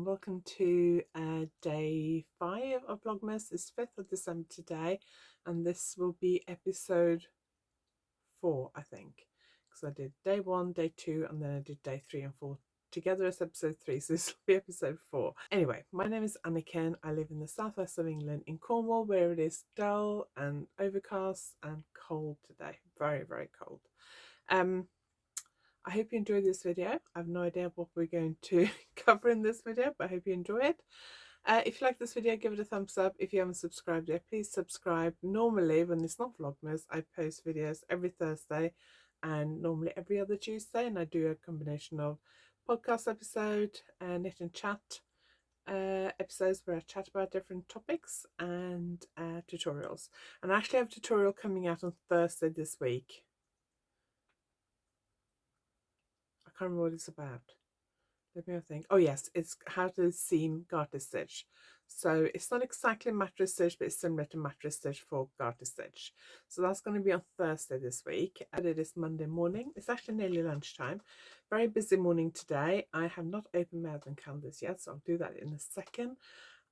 and welcome to day 5 of Vlogmas. It's 5th of December today, and this will be episode 4, I think, because I did day 1, day 2, and then I did day 3 and 4 together as episode 3, so this will be episode 4. Anyway, my name is Anniken. I live in the southwest of England in Cornwall, where it is dull and overcast and cold today. Very, very cold. I hope you enjoyed this video. I have no idea what we're going to cover in this video, but I hope you enjoy it. If you like this video, give it a thumbs up. If you haven't subscribed yet, please subscribe. Normally, when it's not Vlogmas, I post videos every Thursday and normally every other Tuesday, and I do a combination of podcast episode, knit and chat episodes where I chat about different topics, and tutorials. And I actually have a tutorial coming out on Thursday this week. I can't remember what it's about. Let me think. Oh yes, it's how to seam garter stitch. So it's not exactly mattress stitch, but it's similar to mattress stitch for garter stitch. So that's going to be on Thursday this week, and it is Monday morning. It's actually nearly lunchtime. Very busy morning today. I have not opened my advent calendars yet, so I'll do that in a second.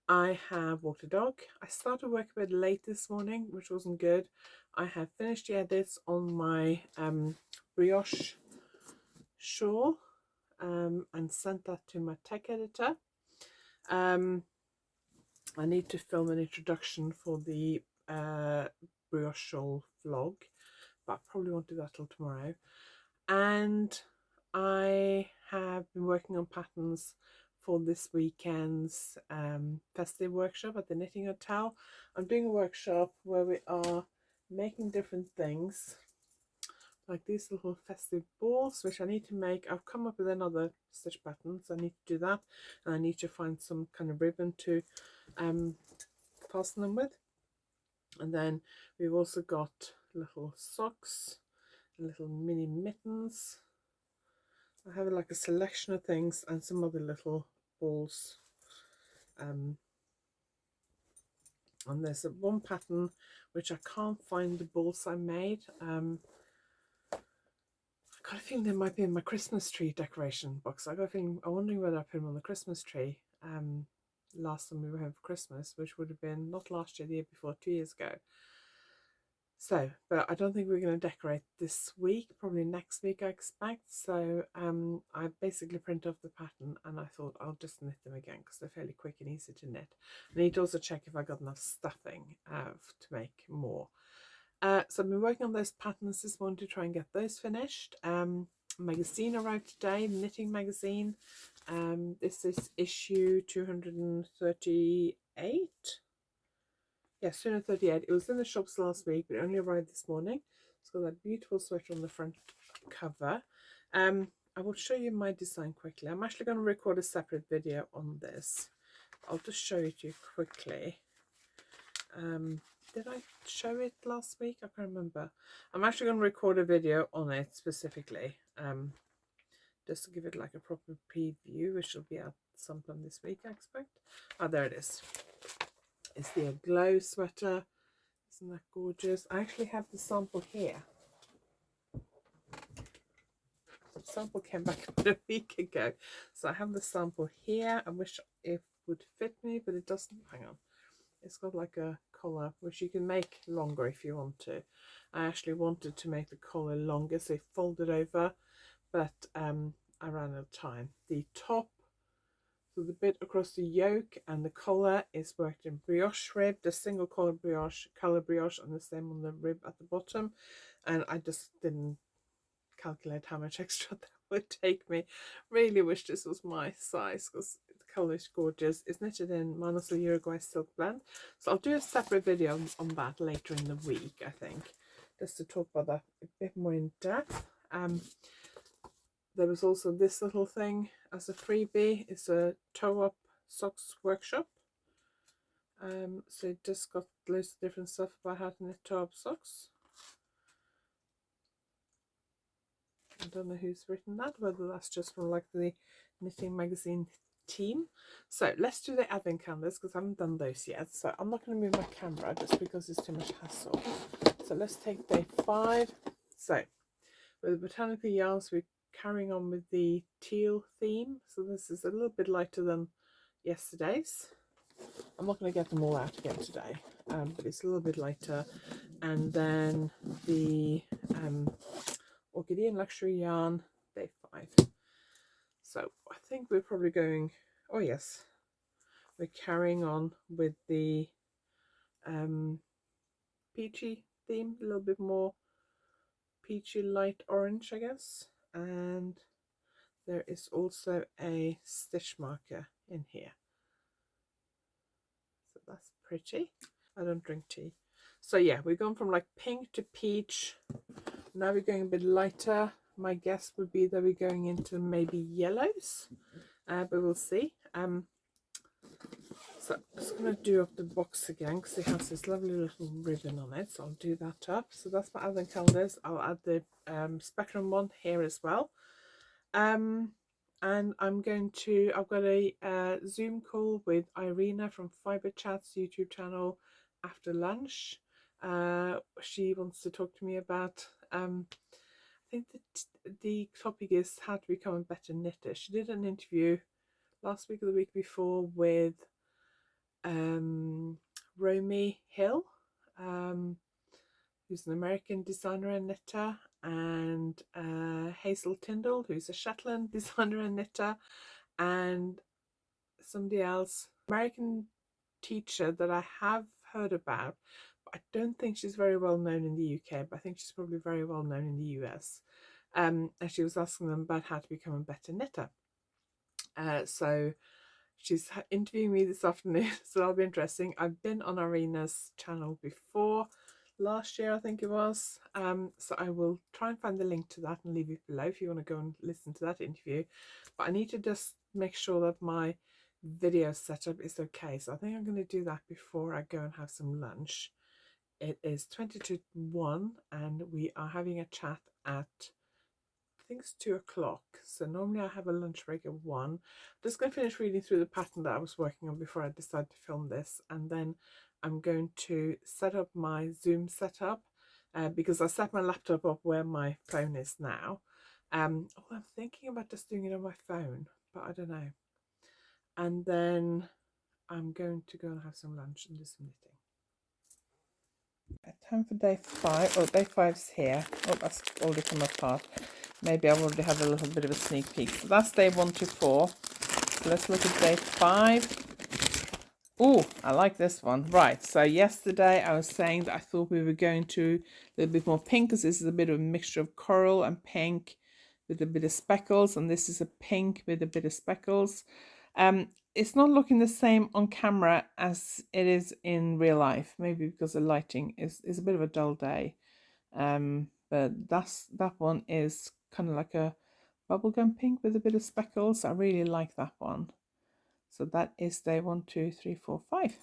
I have walked a dog. I started work a bit late this morning, which wasn't good. I have finished the edits on my brioche shawl. And sent that to my tech editor. I need to film an introduction for the brioche shawl vlog, but I probably won't do that till tomorrow. And I have been working on patterns for this weekend's festive workshop at the Knitting Hotel. I'm doing a workshop where we are making different things, like these little festive balls, which I need to make. I've come up with another stitch pattern, so I need to do that, and I need to find some kind of ribbon to fasten them with. And then we've also got little socks and little mini mittens. I have like a selection of things and some other little balls. And there's one pattern which I can't find the balls I made. I got a feeling they might be in my Christmas tree decoration box. I got a feeling, I'm wondering whether I put them on the Christmas tree last time we were home for Christmas, which would have been not last year, the year before, 2 years ago. So, but I don't think we're going to decorate this week, probably next week I expect. So I basically print off the pattern, and I thought I'll just knit them again because they're fairly quick and easy to knit. I need to also check if I got enough stuffing to make more. So I've been working on those patterns this morning to try and get those finished. Magazine arrived today, Knitting Magazine. This is issue 238. Yes, 238. It was in the shops last week, but it only arrived this morning. It's got that beautiful sweater on the front cover. I will show you my design quickly. I'm actually going to record a separate video on this. I'll just show it to you quickly. Did I show it last week? I can't remember. I'm actually going to record a video on it specifically, just to give it like a proper preview, which will be out sometime this week, I expect. Oh, there it is. It's the Glow sweater. Isn't that gorgeous? I actually have the sample here. The sample came back about a week ago, so I have the sample here. I wish it would fit me, but it doesn't. Hang on. It's got like a collar, which you can make longer if you want to. I actually wanted to make the collar longer, so it folded over, but I ran out of time. The top, so the bit across the yoke and the collar is worked in brioche rib, the single color brioche, and the same on the rib at the bottom. And I just didn't calculate how much extra that would take me. Really wish this was my size, because colour is gorgeous. It's knitted in Manos Uruguay silk blend, so I'll do a separate video on that later in the week, I think, just to talk about that a bit more in depth. There was also this little thing as a freebie. It's a toe up socks workshop. So it just got loads of different stuff about how to knit toe up socks. I don't know who's written that, whether that's just from like the Knitting Magazine team. So let's do the advent calendars, because I haven't done those yet. So I'm not going to move my camera just because it's too much hassle. So let's take day 5. So with the Botanical Yarns, we're carrying on with the teal theme. So this is a little bit lighter than yesterday's. I'm not going to get them all out again today, but it's a little bit lighter. And then the Orchidean Luxury Yarn, day 5. So I think we're probably going, oh yes, we're carrying on with the peachy theme, a little bit more peachy light orange, I guess. And there is also a stitch marker in here. So that's pretty. I don't drink tea. So yeah, we're going from like pink to peach. Now we're going a bit lighter. My guess would be that we're going into maybe yellows, but we'll see. So I'm just going to do up the box again because it has this lovely little ribbon on it. So I'll do that up. So that's my advent calendars. I'll add the Spectrum one here as well. And I'm going to, I've got a Zoom call with Irina from Fiber Chat's YouTube channel after lunch. She wants to talk to me about, I think the topic is how to become a better knitter. She did an interview last week or the week before with Romy Hill, who's an American designer and knitter, and Hazel Tyndall, who's a Shetland designer and knitter, and somebody else, American teacher that I have heard about, but I don't think she's very well known in the UK, but I think she's probably very well known in the US. And she was asking them about how to become a better knitter. So she's interviewing me this afternoon, so that'll be interesting. I've been on Irina's channel before, last year I think it was, so I will try and find the link to that and leave it below if you want to go and listen to that interview. But I need to just make sure that my video setup is okay, so I think I'm going to do that before I go and have some lunch. It is 20 to 1 and we are having a chat at, I think it's 2 o'clock. So normally I have a lunch break at 1. I'm just going to finish reading through the pattern that I was working on before I decide to film this, and then I'm going to set up my Zoom setup because I set my laptop up where my phone is now. I'm thinking about just doing it on my phone, but I don't know. And then I'm going to go and have some lunch and do some knitting. Time for day 5. Oh, day 5's here. Oh, that's already come apart. Maybe I already have a little bit of a sneak peek. So that's day 1 to 4. So let's look at day 5. Oh, I like this one. Right, so yesterday I was saying that I thought we were going to a little bit more pink because this is a bit of a mixture of coral and pink with a bit of speckles, and this is a pink with a bit of speckles. It's not looking the same on camera as it is in real life, maybe because the lighting is a bit of a dull day. But that one is kind of like a bubblegum pink with a bit of speckles. I really like that one. So that is day 1, 2, 3, 4, 5.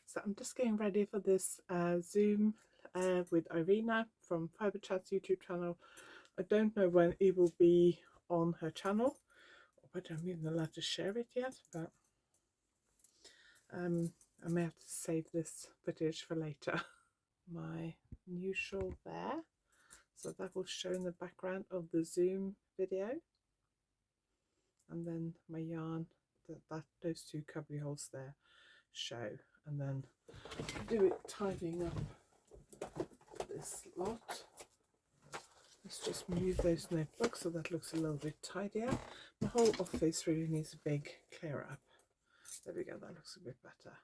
So I'm just getting ready for this Zoom with Irina from Fiber Chat's YouTube channel. I don't know when it will be on her channel. I don't even allowed to share it yet, but I may have to save this footage for later. My new shawl there, so that will show in the background of the Zoom video, and then my yarn, those 2 cubby holes there show, and then do it tidying up this lot. Let's just move those notebooks so that looks a little bit tidier. The whole office really needs a big clear up. There we go, that looks a bit better.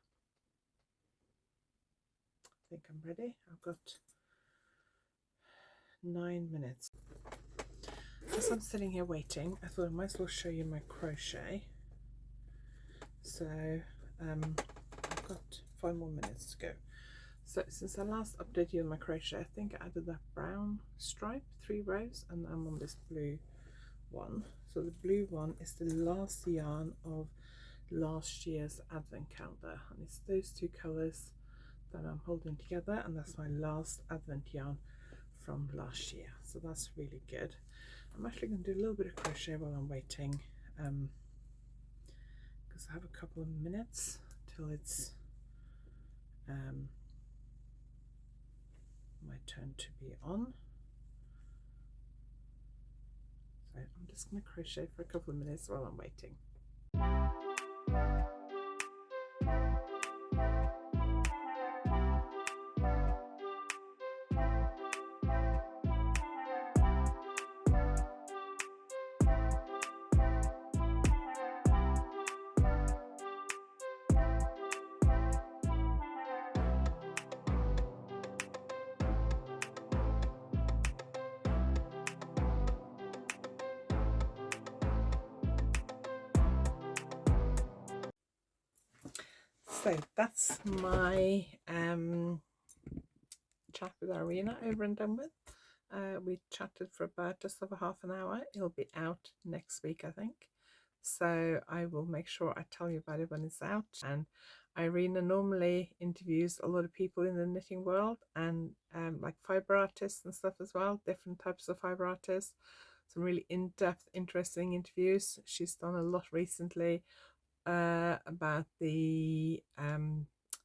I think I'm ready. I've got 9 minutes. As I'm sitting here waiting, I thought I might as well show you my crochet. So I've got 5 more minutes to go. So since I last updated you on my crochet, I think I added that brown stripe, 3 rows, and I'm on this blue one. So the blue one is the last yarn of last year's advent calendar, and it's those 2 colors that I'm holding together, and that's my last advent yarn from last year. So that's really good. I'm actually going to do a little bit of crochet while I'm waiting, because I have a couple of minutes till it's my turn to be on. So I'm just going to crochet for a couple of minutes while I'm waiting. So that's my chat with Irina over and done with. We chatted for about just over half an hour. It'll be out next week, I think. So I will make sure I tell you about it when it's out. And Irina normally interviews a lot of people in the knitting world, and like fibre artists and stuff as well, different types of fibre artists. Some really in-depth, interesting interviews. She's done a lot recently about the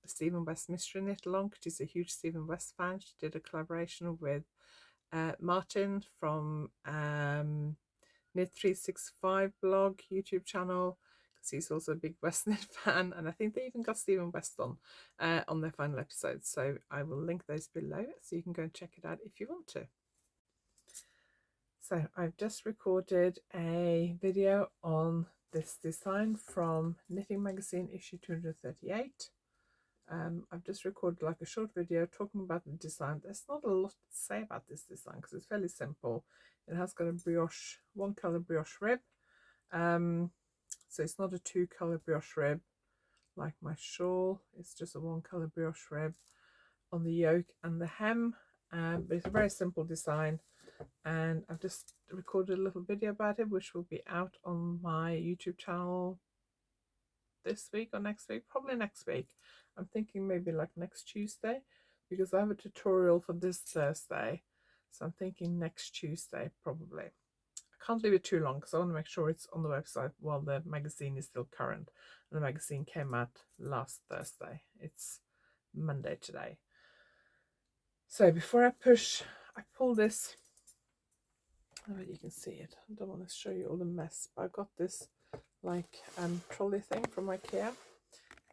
Stephen West Mystery Knit Along. She's a huge Stephen West fan. She did a collaboration with Martin from Knit 365 blog YouTube channel, because he's also a big West Knit fan, and I think they even got Stephen West on their final episode. So I will link those below so you can go and check it out if you want to. So I've just recorded a video on this design from Knitting Magazine issue 238. I've just recorded like a short video talking about the design. There's not a lot to say about this design because it's fairly simple. It has got a brioche, 1 color brioche rib. So it's not a 2 color brioche rib like my shawl. It's just a 1 color brioche rib on the yoke and the hem. But it's a very simple design, and I've just recorded a little video about it, which will be out on my YouTube channel this week or next week. Probably next week. I'm thinking maybe like next Tuesday, because I have a tutorial for this Thursday, so I'm thinking next Tuesday probably. I can't leave it too long because I want to make sure it's on the website while the magazine is still current, and the magazine came out last Thursday. It's Monday today. So before I push, I pull this. I don't know if you can see it. I don't want to show you all the mess, but I've got this like trolley thing from IKEA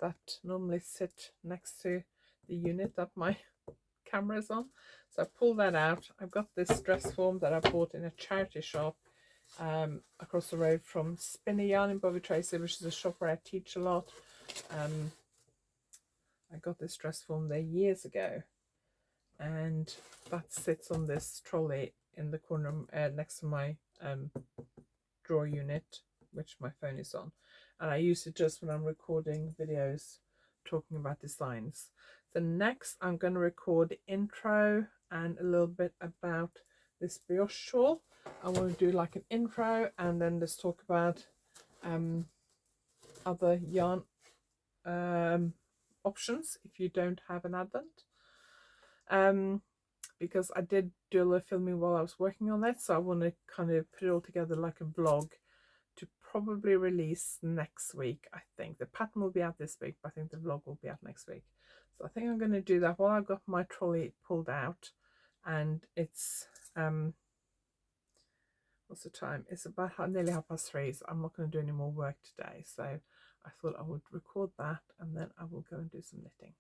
that normally sit next to the unit that my camera is on. So I pull that out. I've got this dress form that I bought in a charity shop across the road from Spinny Yarn in Bobby Tracy, which is a shop where I teach a lot. I got this dress form there years ago, and that sits on this trolley in the corner next to my drawer unit, which my phone is on, and I use it just when I'm recording videos talking about designs. So next I'm going to record the intro and a little bit about this brioche shawl. I want to do like an intro and then just talk about other yarn options if you don't have an advent, because I did do a little filming while I was working on that, so I want to kind of put it all together like a vlog to probably release next week. I think the pattern will be out this week, but I think the vlog will be out next week. So I think I'm going to do that while I've got my trolley pulled out, and it's what's the time? It's about nearly 3:30, so I'm not going to do any more work today, so I thought I would record that and then I will go and do some knitting.